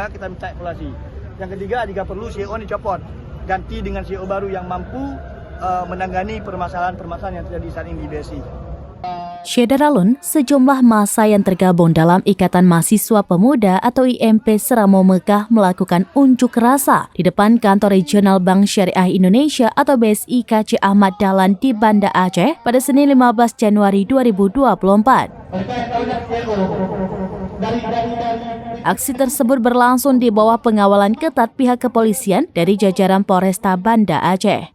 maka kita minta evaluasi. Yang ketiga, jika perlu CEO dicopot, ganti dengan CEO baru yang mampu menangani permasalahan-permasalahan yang terjadi saat ini di BSI. Syederalun, sejumlah massa yang tergabung dalam Ikatan Mahasiswa Pemuda atau IMP Seramo Mekah melakukan unjuk rasa di depan kantor regional Bank Syariah Indonesia atau BSI KC Ahmad Dahlan di Banda Aceh pada Senin 15 Januari 2024. Aksi tersebut berlangsung di bawah pengawalan ketat pihak kepolisian dari jajaran Polresta Banda Aceh.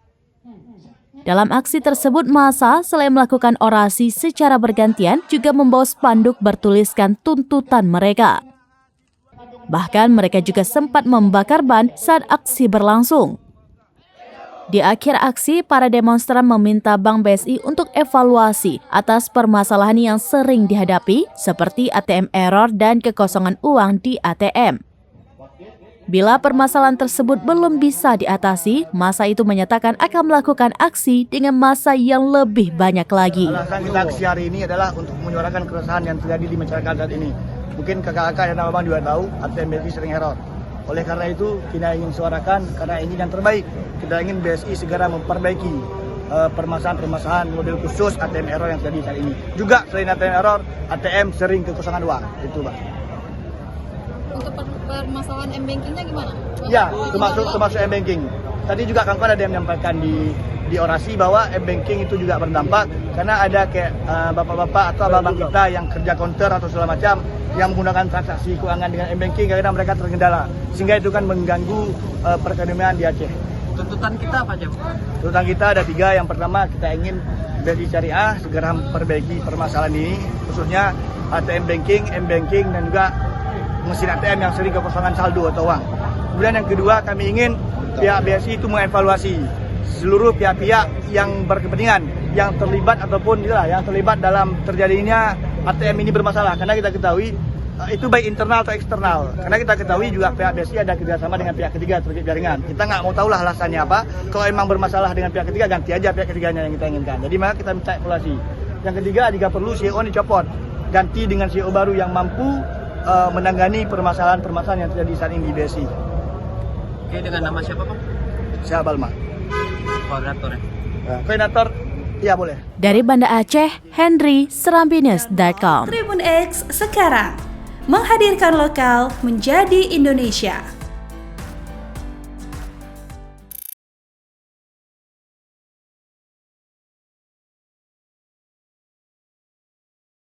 Dalam aksi tersebut, massa selain melakukan orasi secara bergantian juga membawa spanduk bertuliskan tuntutan mereka. Bahkan mereka juga sempat membakar ban saat aksi berlangsung. Di akhir aksi, para demonstran meminta Bank BSI untuk evaluasi atas permasalahan yang sering dihadapi seperti ATM error dan kekosongan uang di ATM. Bila permasalahan tersebut belum bisa diatasi, massa itu menyatakan akan melakukan aksi dengan massa yang lebih banyak lagi. Alasan kita aksi hari ini adalah untuk menyuarakan keresahan yang terjadi di masyarakat saat ini. Mungkin kakak-kakak dan abang juga tahu ATM BSI sering error. Oleh karena itu, kita ingin suarakan karena ini yang terbaik. Kita ingin BSI segera memperbaiki permasalahan-permasalahan model khusus ATM error yang terjadi saat ini. Juga selain ATM error, ATM sering kekosongan uang. Itu, Pak. Untuk permasalahan M-Bankingnya gimana? Ya, termasuk M-Banking. Tadi juga kawan-kawan ada yang menyampaikan di orasi bahwa M-Banking itu juga berdampak karena ada kayak bapak-bapak atau abang kita yang kerja counter atau segala macam yang menggunakan transaksi keuangan dengan M-Banking karena mereka terkendala. Sehingga itu kan mengganggu perekonomian di Aceh. Tuntutan kita apa aja? Tuntutan kita ada 3. Yang pertama, kita ingin BSI Syariah segera memperbaiki permasalahan ini, khususnya ATM banking, M-Banking, dan juga mesin ATM yang sering kekosongan saldo atau uang. Kemudian yang kedua, kami ingin pihak BSI itu mengevaluasi seluruh pihak-pihak yang berkepentingan, yang terlibat ataupun yang terlibat dalam terjadinya ATM ini bermasalah. Karena kita ketahui itu baik internal atau eksternal. Karena kita ketahui juga pihak BSI ada kerjasama dengan pihak ketiga terkait jaringan. Kita nggak mau tahu lah alasannya apa. Kalau emang bermasalah dengan pihak ketiga, ganti aja pihak ketiganya yang kita inginkan. Jadi maka kita minta evaluasi. Yang ketiga, jika perlu CEO dicopot, ganti dengan CEO baru yang mampu menangani permasalahan-permasalahan yang terjadi saat ini di BSI. Oke, dengan nama siapa, Bang? Saya Balma. Koordinator ya? Koordinator, iya boleh. Dari Banda Aceh, Henry, Serambines.com. Tribun X sekarang menghadirkan lokal menjadi Indonesia.